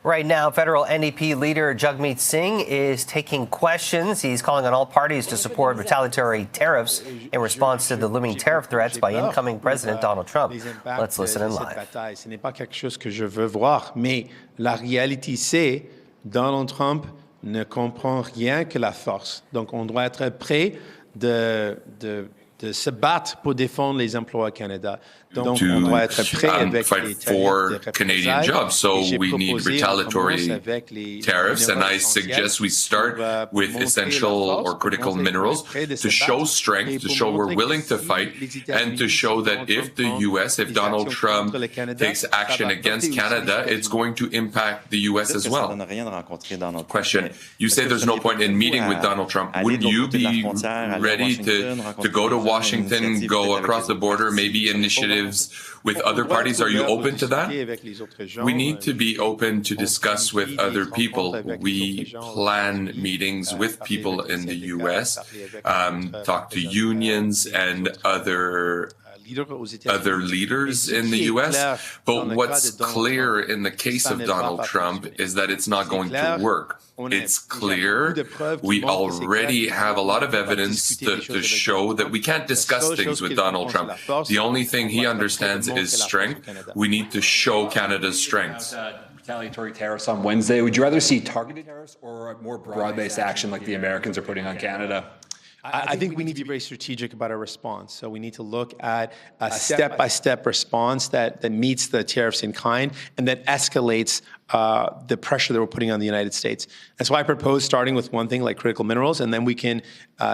Right now, federal NDP leader Jagmeet Singh is taking questions. He's calling on all parties to support retaliatory tariffs in response to the looming tariff threats by incoming President Donald Trump. Let's listen in live. Ce n'est pas quelque chose que je veux voir, mais la réalité c'est Donald Trump ne comprend rien que la force. Donc, on doit être prêt de se battre pour défendre les emplois au Canada. Donc, on doit être prêt avec fight for Canadian jobs. So we need retaliatory tariffs, and I suggest we start with essential or critical minerals to show strength, to show we're willing to fight, and to show that if the U.S., if Donald Trump takes action against Canada, it's going to impact the U.S. as well. Question, you say there's no point in meeting with Donald Trump. Would you be ready to go to Washington, go across the border, maybe initiatives with other parties? Are you open to that? We need to be open to discuss with other people. We plan meetings with people in the U.S., talk to unions and other leaders in the U.S. But what's clear in the case of Donald Trump is that it's not going to work. It's clear. We already have a lot of evidence to show that we can't discuss things with Donald Trump. The only thing he understands is strength. We need to show Canada's strengths. Retaliatory tariffs on Wednesday. Would you rather see targeted tariffs or more broad-based action like the Americans are putting on Canada? I think we need to be very strategic about our response. So we need to look at a step-by-step response that meets the tariffs in kind and that escalates the pressure that we're putting on the United States. That's why I propose starting with one thing like critical minerals, and then we can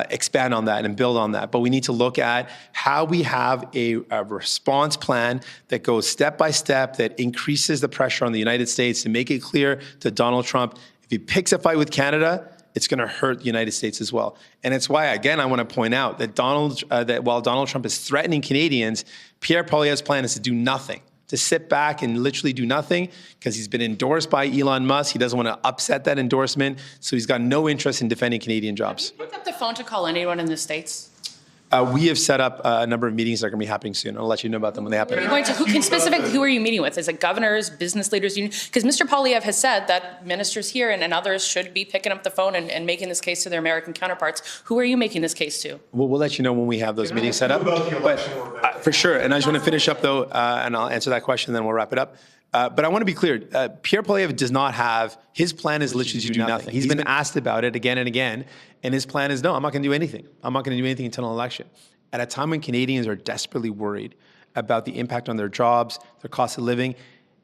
expand on that and build on that. But we need to look at how we have a response plan that goes step by step, that increases the pressure on the United States to make it clear to Donald Trump, if he picks a fight with Canada, it's going to hurt the United States as well. And it's why, again, I want to point out that that while Donald Trump is threatening Canadians, Pierre Poilievre's plan is to do nothing, to sit back and literally do nothing, because he's been endorsed by Elon Musk. He doesn't want to upset that endorsement, so he's got no interest in defending Canadian jobs. Have you picked up the phone to call anyone in the States? We have set up a number of meetings that are going to be happening soon. I'll let you know about them when they happen. Are you going to, who are you meeting with? Is it governors, business leaders? Because Mr. Poilievre has said that ministers here and others should be picking up the phone and making this case to their American counterparts. Who are you making this case to? We'll let you know when we have those meetings set up. But, for sure. And I just want to finish up, though, and I'll answer that question, then we'll wrap it up. But I want to be clear. Pierre Poilievre does not have, his plan is literally to do nothing. He's been asked about it again and again, and his plan is, no, I'm not going to do anything. I'm not going to do anything until an election. At a time when Canadians are desperately worried about the impact on their jobs, their cost of living,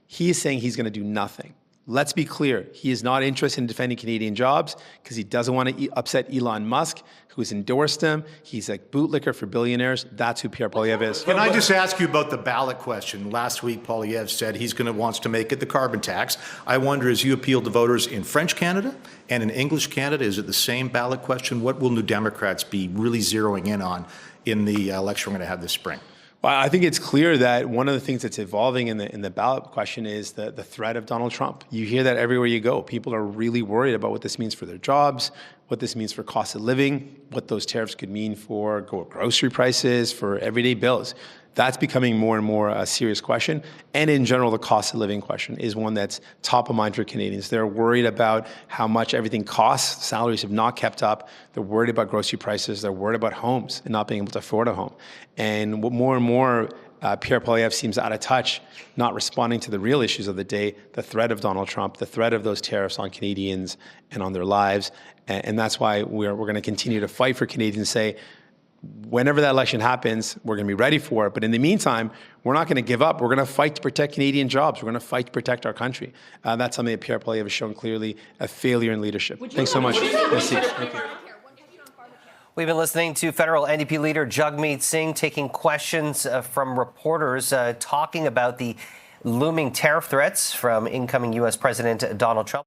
he is saying he's going to do nothing. Let's be clear. He is not interested in defending Canadian jobs because he doesn't want to upset Elon Musk, who has endorsed him. He's a bootlicker for billionaires. That's who Pierre Poilievre is. Can I just ask you about the ballot question? Last week, Poilievre said he's wants to make it the carbon tax. I wonder, as you appeal to voters in French Canada and in English Canada, is it the same ballot question? What will New Democrats be really zeroing in on in the election we're going to have this spring? Well, I think it's clear that one of the things that's evolving in the ballot question is the threat of Donald Trump. You hear that everywhere you go. People are really worried about what this means for their jobs, what this means for cost of living, what those tariffs could mean for grocery prices, for everyday bills. That's becoming more and more a serious question. And in general, the cost of living question is one that's top of mind for Canadians. They're worried about how much everything costs. Salaries have not kept up. They're worried about grocery prices. They're worried about homes and not being able to afford a home. And what more and more Pierre Poilievre seems out of touch, not responding to the real issues of the day, the threat of Donald Trump, the threat of those tariffs on Canadians and on their lives. And that's why we're going to continue to fight for Canadians, say, whenever that election happens, we're going to be ready for it. But in the meantime, we're not going to give up. We're going to fight to protect Canadian jobs. We're going to fight to protect our country. That's something that Pierre Poilievre has shown clearly a failure in leadership. Thanks so much. Thank you. We've been listening to federal NDP leader Jagmeet Singh taking questions from reporters talking about the looming tariff threats from incoming U.S. President Donald Trump.